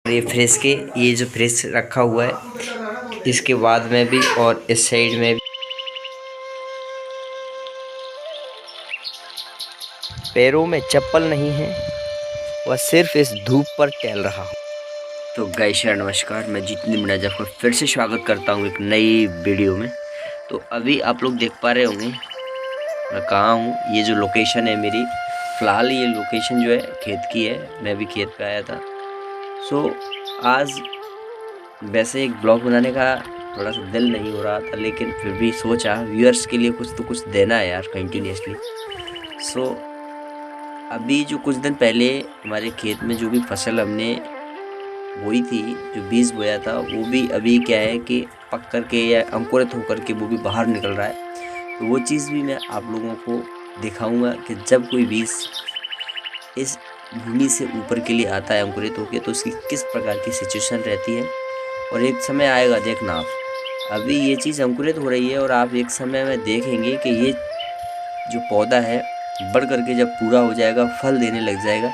ये फ्रेश के ये जो फ्रेश रखा हुआ है इसके बाद में भी और इस साइड में भी पैरों में चप्पल नहीं है, वह सिर्फ इस धूप पर टहल रहा हूँ। तो गाइस नमस्कार, मैं जितनी मिनट आपका फिर से स्वागत करता हूँ एक नई वीडियो में। तो अभी आप लोग देख पा रहे होंगे मैं कहाँ हूँ। ये जो लोकेशन है मेरी, फ़िलहाल ये लोकेशन जो है खेत की है। मैं भी खेत पे आया था। सो आज वैसे एक ब्लॉग बनाने का थोड़ा सा दिल नहीं हो रहा था, लेकिन फिर भी सोचा व्यूअर्स के लिए कुछ तो कुछ देना है यार कंटिन्यूसली। सो अभी जो कुछ दिन पहले हमारे खेत में जो भी फसल हमने बोई थी, जो बीज बोया था, वो भी अभी क्या है कि पक कर के या अंकुरित होकर के वो भी बाहर निकल रहा है। तो वो चीज़ भी मैं आप लोगों को दिखाऊंगा कि जब कोई बीज इस भूमि से ऊपर के लिए आता है अंकुरित होकर, तो उसकी किस प्रकार की सिचुएशन रहती है। और एक समय आएगा, देखना आप, अभी ये चीज़ अंकुरित हो रही है और आप एक समय में देखेंगे कि ये जो पौधा है बढ़ करके जब पूरा हो जाएगा, फल देने लग जाएगा।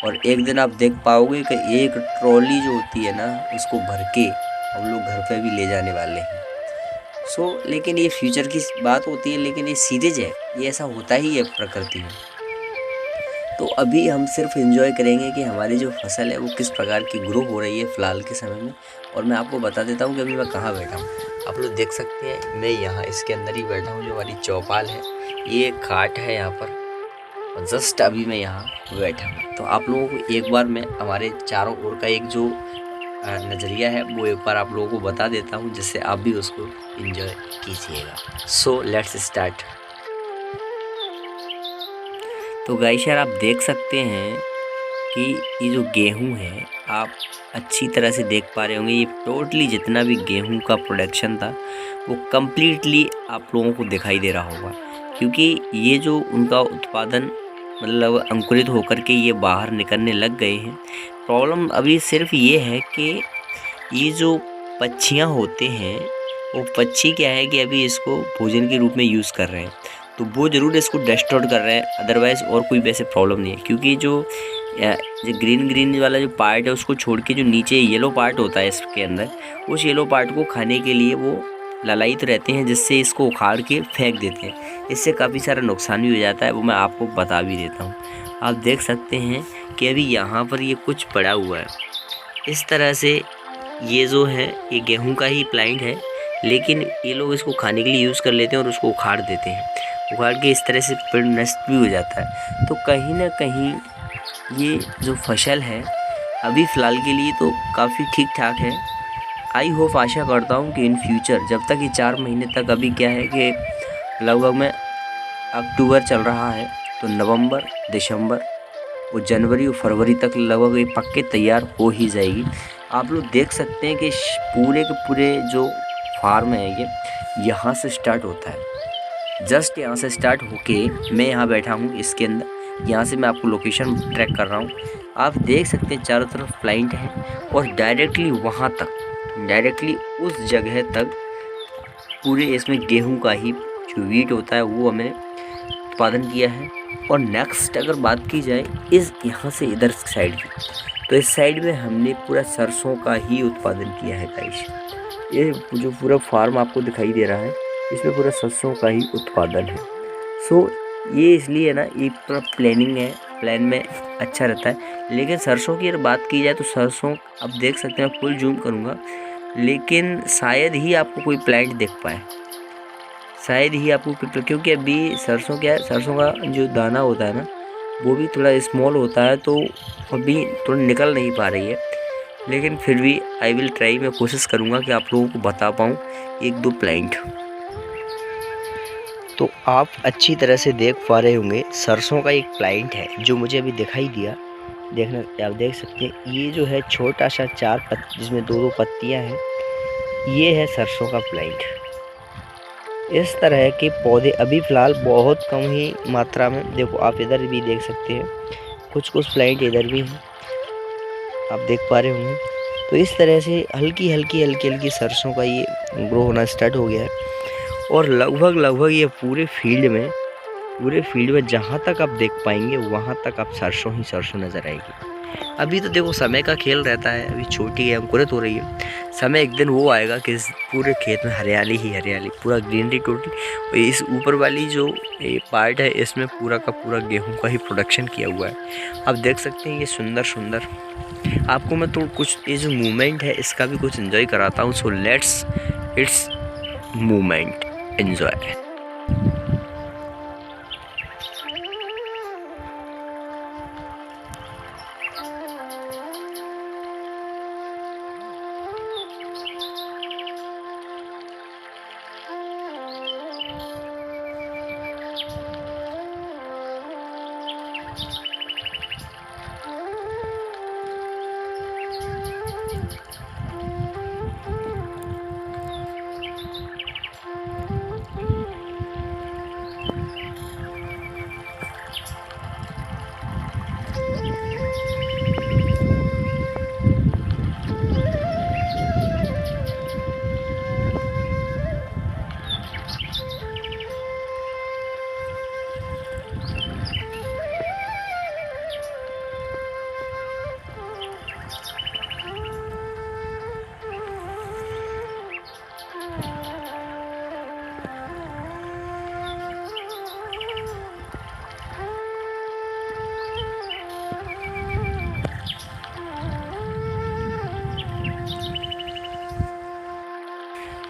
और एक दिन आप देख पाओगे कि एक ट्रॉली जो होती है ना, उसको भर के हम लोग घर पे भी ले जाने वाले हैं। लेकिन ये फ्यूचर की बात होती है, लेकिन ये सीरीज है, ये ऐसा होता ही है प्रकृति में। तो अभी हम सिर्फ एंजॉय करेंगे कि हमारी जो फसल है वो किस प्रकार की ग्रो हो रही है फ़िलहाल के समय में। और मैं आपको बता देता हूँ कि अभी मैं कहाँ बैठा हूँ। आप लोग देख सकते हैं मैं यहाँ इसके अंदर ही बैठा हूँ, जो हमारी चौपाल है। ये खाट है यहाँ पर, और जस्ट अभी मैं यहाँ बैठा हूँ। तो आप लोगों को एक बार मैं हमारे चारों ओर का एक जो नज़रिया है वो एक बार आप लोगों को बता देता हूँ, जिससे आप भी उसको एंजॉय कीजिएगा। So let's start. तो गाइस यार आप देख सकते हैं कि ये जो गेहूं है, आप अच्छी तरह से देख पा रहे होंगे। ये टोटली जितना भी गेहूं का प्रोडक्शन था वो कम्प्लीटली आप लोगों को दिखाई दे रहा होगा, क्योंकि ये जो उनका उत्पादन मतलब अंकुरित होकर के ये बाहर निकलने लग गए हैं। प्रॉब्लम अभी सिर्फ ये है कि ये जो पक्षियाँ होते हैं, वो पक्षी क्या है कि अभी इसको भोजन के रूप में यूज़ कर रहे हैं, तो वो ज़रूर इसको डिस्टॉर्ट कर रहे हैं। अदरवाइज़ और कोई वैसे प्रॉब्लम नहीं है, क्योंकि जो ग्रीन वाला जो पार्ट है उसको छोड़ के जो नीचे येलो पार्ट होता है इसके अंदर, उस येलो पार्ट को खाने के लिए वो ललायित रहते हैं, जिससे इसको उखाड़ के फेंक देते हैं। इससे काफ़ी सारा नुकसान भी हो जाता है, वो मैं आपको बता भी देता हूँ। आप देख सकते हैं कि अभी यहाँ पर ये कुछ पड़ा हुआ है इस तरह से। ये जो है ये गेहूँ का ही प्लांट है, लेकिन ये लोग इसको खाने के लिए यूज़ कर लेते हैं और उसको उखाड़ देते हैं। उखाड़ के इस तरह से पेड़ नष्ट भी हो जाता है। तो कहीं ना कहीं ये जो फसल है अभी फ़िलहाल के लिए तो काफ़ी ठीक ठाक है। आई होप, आशा करता हूँ कि इन फ्यूचर, जब तक ये 4 महीने तक, अभी क्या है कि लगभग में अक्टूबर चल रहा है, तो नवंबर, दिसंबर और जनवरी और फरवरी तक लगभग ये पक्के तैयार हो ही जाएगी। आप लोग देख सकते हैं कि पूरे के पूरे जो फार्म है ये यहाँ से स्टार्ट होता है। जस्ट यहाँ से स्टार्ट होके मैं यहाँ बैठा हूँ इसके अंदर। यहाँ से मैं आपको लोकेशन ट्रैक कर रहा हूँ। आप देख सकते हैं चारों तरफ प्लांट है, और डायरेक्टली वहाँ तक, डायरेक्टली उस जगह तक पूरे इसमें गेहूं का ही जो वीट होता है वो हमने उत्पादन किया है। और नेक्स्ट अगर बात की जाए इस यहाँ से इधर साइड की, तो इस साइड में हमने पूरा सरसों का ही उत्पादन किया है गाइस। ये जो पूरा फार्म आपको दिखाई दे रहा है, इसमें पूरा सरसों का ही उत्पादन है। सो ये इसलिए ना, ये पूरा प्लानिंग है, प्लान में अच्छा रहता है। लेकिन सरसों की अगर बात की जाए तो सरसों आप देख सकते हैं, फुल जूम करूँगा, लेकिन शायद ही आपको कोई प्लांट दिख पाए, शायद ही आपको, क्योंकि अभी सरसों क्या है, सरसों का जो दाना होता है ना वो भी थोड़ा स्मॉल होता है, तो अभी थोड़ा निकल नहीं पा रही है। लेकिन फिर भी आई विल ट्राई, मैं कोशिश करूँगा कि आप लोगों को बता पाऊँ 1-2 प्लांट। तो आप अच्छी तरह से देख पा रहे होंगे सरसों का एक प्लांट है जो मुझे अभी दिखाई दिया। देखना, आप देख सकते हैं ये जो है छोटा सा 4 पत्ती, जिसमें 2-2 पत्तियां हैं, ये है सरसों का प्लांट। इस तरह के पौधे अभी फ़िलहाल बहुत कम ही मात्रा में, देखो आप इधर भी देख सकते हैं, कुछ प्लांट इधर भी हैं, आप देख पा रहे होंगे। तो इस तरह से हल्की सरसों का ये ग्रो होना स्टार्ट हो गया है। और लगभग ये पूरे फील्ड में जहाँ तक आप देख पाएंगे वहाँ तक आप सरसों ही सरसों नज़र आएगी। अभी तो देखो समय का खेल रहता है, अभी छोटी है, अंकुरित हो रही है। समय एक दिन वो आएगा कि इस पूरे खेत में हरियाली ही हरियाली, पूरा ग्रीनरी टोटल। और इस ऊपर वाली जो ये पार्ट है इसमें पूरा का पूरा गेहूं का ही प्रोडक्शन किया हुआ है। आप देख सकते हैं ये सुंदर सुंदर। आपको मैं तो कुछ ये जो मूवमेंट है इसका भी कुछ एंजॉय कराता हूँ। So let's it's movement enjoy.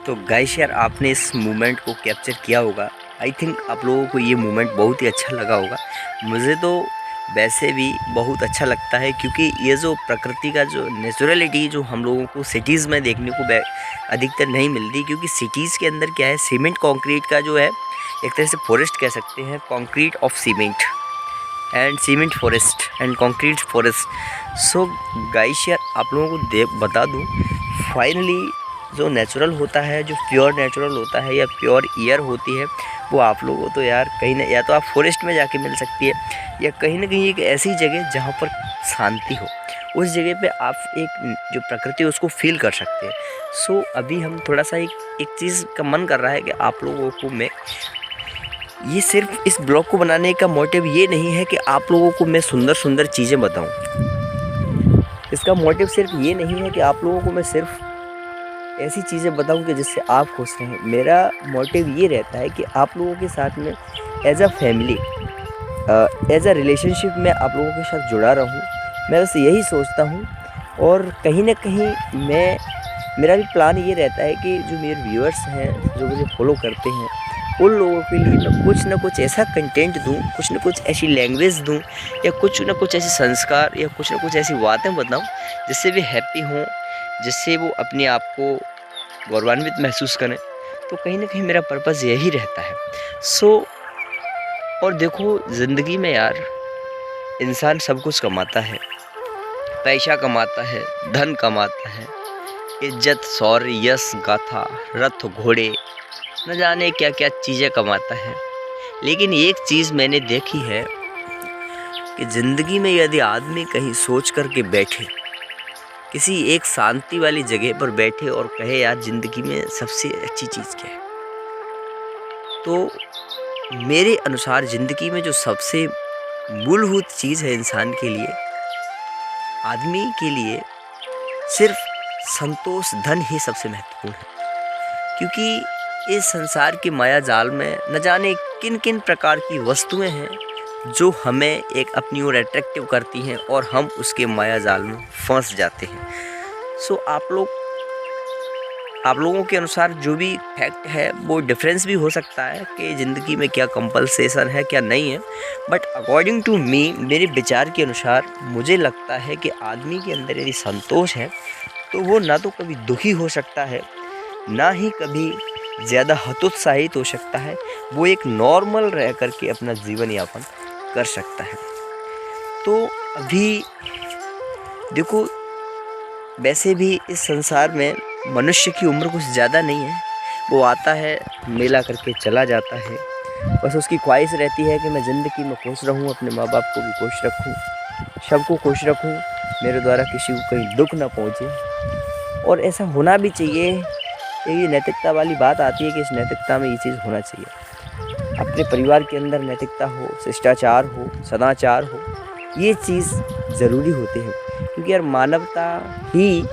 तो गाइस यार आपने इस मोमेंट को कैप्चर किया होगा। आई थिंक आप लोगों को ये मोमेंट बहुत ही अच्छा लगा होगा। मुझे तो वैसे भी बहुत अच्छा लगता है, क्योंकि ये जो प्रकृति का जो नेचुरलिटी जो हम लोगों को सिटीज़ में देखने को अधिकतर नहीं मिलती। क्योंकि सिटीज़ के अंदर क्या है, सीमेंट कंक्रीट का जो है एक तरह से फॉरेस्ट कह सकते हैं, concrete of cement and cement forest and concrete forest. So guys यार आप लोगों को बता दूँ, फाइनली जो नेचुरल होता है, जो प्योर नेचुरल होता है या प्योर एयर होती है, वो आप लोगों को तो यार कहीं ना, या तो आप फॉरेस्ट में जाके मिल सकती है, या कहीं ना कहीं एक ऐसी जगह जहाँ पर शांति हो, उस जगह पे आप एक जो प्रकृति है उसको फील कर सकते हैं। सो अभी हम थोड़ा सा एक चीज़ का मन कर रहा है कि आप लोगों को मैं ये सिर्फ इस ब्लॉग को बनाने का मोटिव ये नहीं है कि आप लोगों को मैं सुंदर सुंदर चीज़ें बताऊँ। इसका मोटिव सिर्फ ये नहीं है कि आप लोगों को मैं सिर्फ ऐसी चीज़ें बताऊं कि जिससे आप खुश रहें। मेरा मोटिव ये रहता है कि आप लोगों के साथ में as a family, as a relationship में आप लोगों के साथ जुड़ा रहूं। मैं बस यही सोचता हूं। और कहीं ना कहीं मेरा भी प्लान ये रहता है कि जो मेरे व्यूअर्स हैं, जो मुझे फॉलो करते हैं, उन लोगों के लिए मैं कुछ ना कुछ ऐसा कंटेंट दूं, कुछ ना कुछ ऐसी लैंग्वेज दूं, या कुछ ना कुछ ऐसे संस्कार, या कुछ ना कुछ ऐसी बातें बताऊं जिससे वे हैप्पी हों, जिससे वो अपने आप को गौरवान्वित महसूस करें। तो कहीं ना कहीं मेरा पर्पज़ यही रहता है। सो और देखो ज़िंदगी में यार इंसान सब कुछ कमाता है, पैसा कमाता है, धन कमाता है, इज्जत, शौर्य, यश, गाथा, रथ, घोड़े, न जाने क्या क्या चीज़ें कमाता है। लेकिन एक चीज़ मैंने देखी है कि ज़िंदगी में यदि आदमी कहीं सोच कर के बैठे, किसी एक शांति वाली जगह पर बैठे और कहे यार ज़िंदगी में सबसे अच्छी चीज़ क्या है, तो मेरे अनुसार ज़िंदगी में जो सबसे मूलभूत चीज़ है इंसान के लिए, आदमी के लिए, सिर्फ संतोष, धन ही सबसे महत्वपूर्ण है। क्योंकि इस संसार के माया जाल में न जाने किन किन प्रकार की वस्तुएं हैं जो हमें एक अपनी ओर अट्रैक्टिव करती हैं और हम उसके माया जाल में फंस जाते हैं। सो आप लोगों के अनुसार जो भी फैक्ट है वो डिफरेंस भी हो सकता है कि ज़िंदगी में क्या कंपलसेशन है क्या नहीं है। बट अकॉर्डिंग टू मी, मेरे विचार के अनुसार मुझे लगता है कि आदमी के अंदर यदि संतोष है तो वो ना तो कभी दुखी हो सकता है, ना ही कभी ज़्यादा हतोत्साहित हो सकता है। वो एक नॉर्मल रह कर के अपना जीवन यापन कर सकता है। तो अभी देखो, वैसे भी इस संसार में मनुष्य की उम्र कुछ ज़्यादा नहीं है। वो आता है, मेला करके चला जाता है। बस उसकी ख्वाहिश रहती है कि मैं ज़िंदगी में खुश रहूं, अपने माँ बाप को भी खुश रखूं, सबको खुश रखूं, मेरे द्वारा किसी को कहीं दुख ना पहुंचे। और ऐसा होना भी चाहिए। ये नैतिकता वाली बात आती है कि इस नैतिकता में ये चीज़ होना चाहिए। अपने परिवार के अंदर नैतिकता हो, शिष्टाचार हो, सदाचार हो, ये चीज़ ज़रूरी होते हैं। क्योंकि यार मानवता ही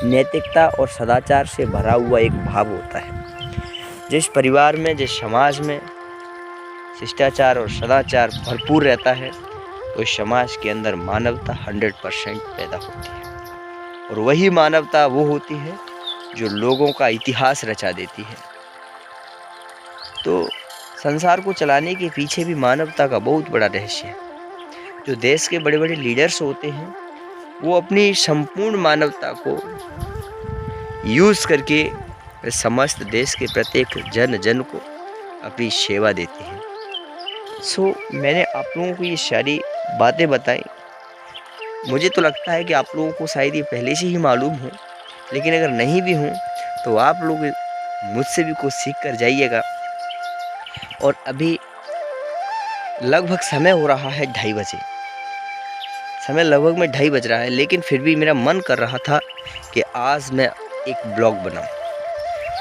नैतिकता और सदाचार से भरा हुआ एक भाव होता है। जिस परिवार में, जिस समाज में शिष्टाचार और सदाचार भरपूर रहता है तो इस समाज के अंदर मानवता 100% पैदा होती है। और वही मानवता वो होती है जो लोगों का इतिहास रचा देती है। तो संसार को चलाने के पीछे भी मानवता का बहुत बड़ा रहस्य है। जो देश के बड़े बड़े लीडर्स होते हैं वो अपनी संपूर्ण मानवता को यूज़ करके समस्त देश के प्रत्येक जन जन को अपनी सेवा देते हैं। मैंने आप लोगों को ये सारी बातें बताई। मुझे तो लगता है कि आप लोगों को शायद ये पहले से ही मालूम हो, लेकिन अगर नहीं भी हो तो आप लोग मुझसे भी कुछ सीख कर जाइएगा। और अभी लगभग समय हो रहा है 2:30 बजे। समय लगभग में 2:30 बज रहा है, लेकिन फिर भी मेरा मन कर रहा था कि आज मैं एक ब्लॉग बनाऊं।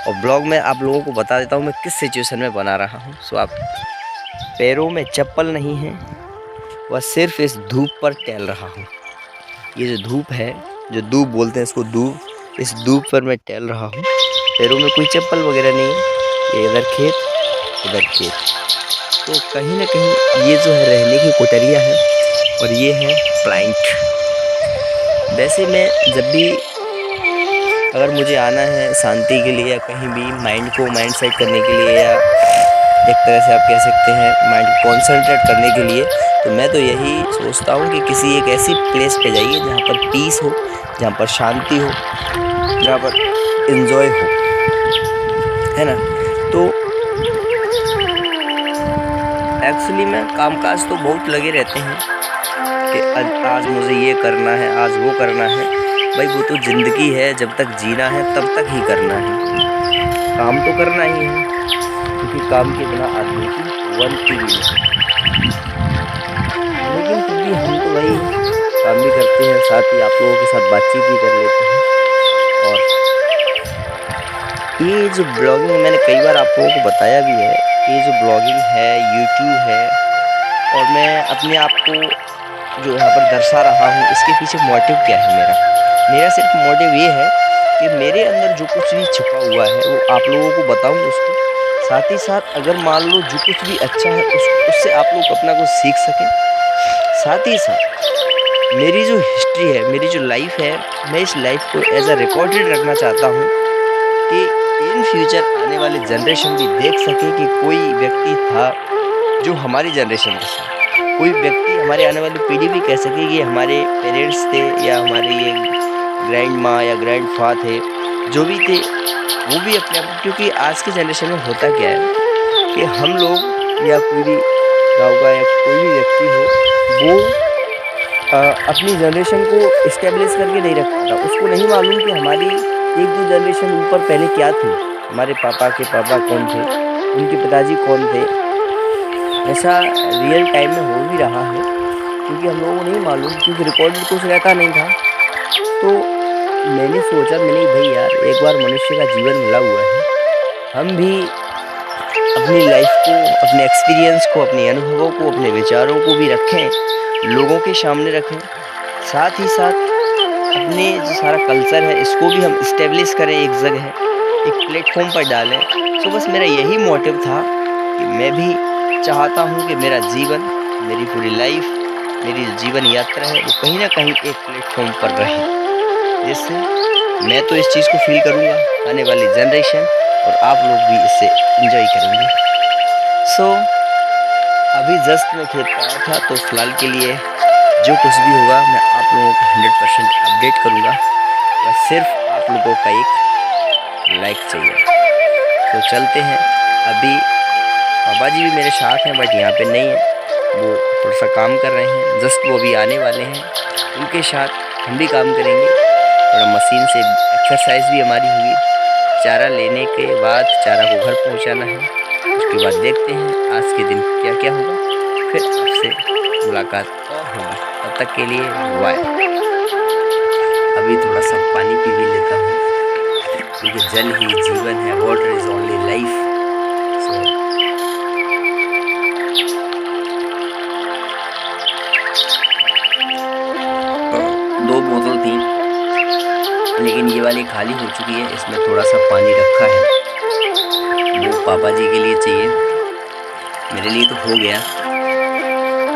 और ब्लॉग में आप लोगों को बता देता हूं मैं किस सिचुएशन में बना रहा हूं। आप पैरों में चप्पल नहीं है, वह सिर्फ इस धूप पर टहल रहा हूँ। ये जो धूप है, जो धूप बोलते हैं इसको धूप, इस धूप पर मैं टहल रहा हूँ। पैरों में कोई चप्पल वगैरह नहीं है। ये इधर खेत, इधर खेत। तो कहीं ना कहीं ये जो है रहने की कोठरियाँ हैं और ये है प्लांट। वैसे मैं जब भी अगर मुझे आना है शांति के लिए या कहीं भी माइंड सेट करने के लिए या एक तरह से आप कह सकते हैं माइंड को कॉन्सेंट्रेट करने के लिए, तो मैं तो यही सोचता हूँ कि किसी एक ऐसी प्लेस पे जाइए जहाँ पर पीस हो, जहाँ पर शांति हो, जहाँ पर एंजॉय हो, है ना। तो एक्चुअली में कामकाज तो बहुत लगे रहते हैं कि आज मुझे ये करना है, आज वो करना है। भाई वो तो ज़िंदगी है, जब तक जीना है तब तक ही करना है। काम तो करना ही है, क्योंकि काम के बिना आदमी की बनती भी नहीं। लेकिन फिर भी हम तो भाई काम भी करते हैं, साथ ही आप लोगों के साथ बातचीत भी कर लेते हैं। और ये जो ब्लॉगिंग मैंने कई बार आप लोगों को बताया भी है, ये जो ब्लॉगिंग है, यूट्यूब है, और मैं अपने आप को जो यहाँ पर दर्शा रहा हूँ, इसके पीछे मोटिव क्या है मेरा सिर्फ मोटिव ये है कि मेरे अंदर जो कुछ भी छिपा हुआ है वो आप लोगों को बताऊँ उसको। साथ ही साथ अगर मान लो जो कुछ भी अच्छा है उससे आप लोग अपना कुछ सीख सकें। साथ ही साथ मेरी जो हिस्ट्री है, मेरी जो लाइफ है, मैं इस लाइफ को एज अ रिकॉर्डेड रखना चाहता हूँ कि इन फ्यूचर आने वाले जनरेशन भी देख सके कि कोई व्यक्ति था जो हमारी जनरेशन का था। कोई व्यक्ति, हमारे आने वाली पीढ़ी भी कह सके कि हमारे पेरेंट्स थे या हमारे ये ग्रैंड माँ या ग्रैंड फा थे, जो भी थे वो भी अपने आप। क्योंकि आज के जनरेशन में होता क्या है कि हम लोग या कोई भी गाँव का या कोई भी व्यक्ति हो, वो अपनी जनरेशन को इस्टेब्लिश करके नहीं रख पाता। उसको नहीं मालूम कि हमारी 1-2 जनरेशन ऊपर पहले क्या थी, हमारे पापा के पापा कौन थे, उनके पिताजी कौन थे। ऐसा रियल टाइम में हो भी रहा है, क्योंकि हम लोगों को नहीं मालूम, क्योंकि रिकॉर्डेड कुछ रहता नहीं था। तो मैंने सोचा, मैंने भाई यार एक बार मनुष्य का जीवन मिला हुआ है, हम भी अपनी लाइफ को, अपने एक्सपीरियंस को, अपने अनुभवों को, अपने विचारों को भी रखें, लोगों के सामने रखें। साथ ही साथ अपने जो सारा कल्चर है इसको भी हम इस्टेब्लिश करें, एक जगह एक प्लेटफॉर्म पर डालें। तो बस मेरा यही मोटिव था कि मैं भी चाहता हूँ कि मेरा जीवन, मेरी पूरी लाइफ, मेरी जो जीवन यात्रा है वो कहीं ना कहीं एक प्लेटफॉर्म पर रहे, जिससे मैं तो इस चीज़ को फील करूँगा, आने वाली जनरेशन और आप लोग भी इससे एंजॉय करेंगे। अभी जस्ट मैं खेत पर आया था, तो फिलहाल के लिए जो कुछ भी होगा मैं आप लोगों को 100% अपडेट करूँगा। बस सिर्फ आप लोगों का एक लाइक चाहिए। तो चलते हैं। अभी पापा जी भी मेरे साथ हैं, बट यहाँ पे नहीं है, वो थोड़ा सा काम कर रहे हैं। जस्ट वो भी आने वाले हैं, उनके साथ हम भी काम करेंगे। थोड़ा मशीन से एक्सरसाइज भी हमारी होगी। चारा लेने के बाद चारा को घर पहुँचाना है, उसके बाद देखते हैं आज के दिन क्या क्या होगा। फिर आपसे मुलाकात और होगी, तब तक के लिए बाय। अभी थोड़ा सा पानी पी भी लेता हूँ, क्योंकि जल ही जीवन है, वाटर इज ओनली लाइफ। दो बोतल लेकिन ये वाली खाली हो चुकी है, इसमें थोड़ा सा पानी रखा है, वो पापा जी के लिए चाहिए, मेरे लिए तो हो गया,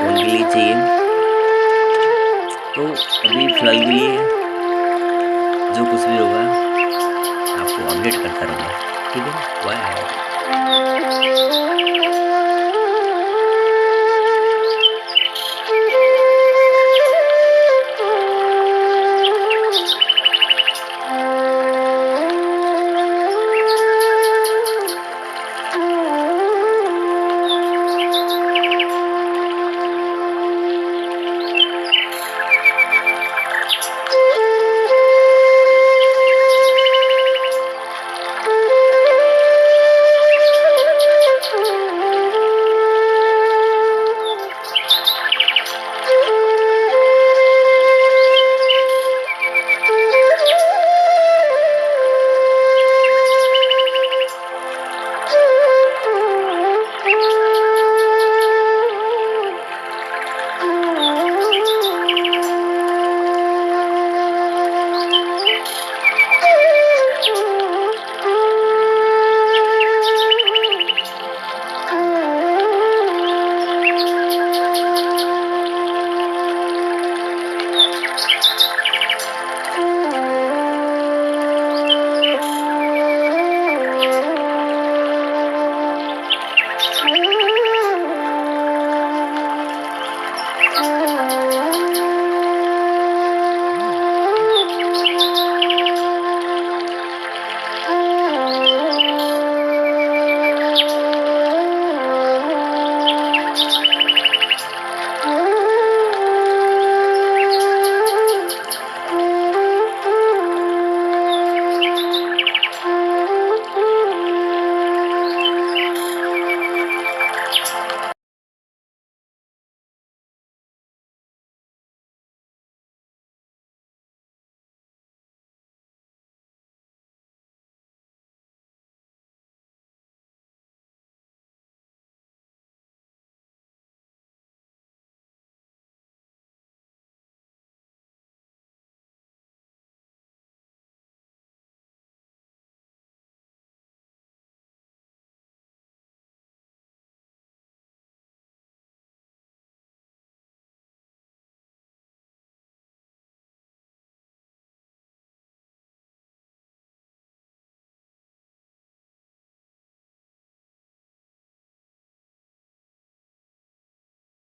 उनके लिए चाहिए। तो अभी फिलहाल के लिए जो कुछ भी होगा आपको अपडेट करता रहूँगा, ठीक है। बाय।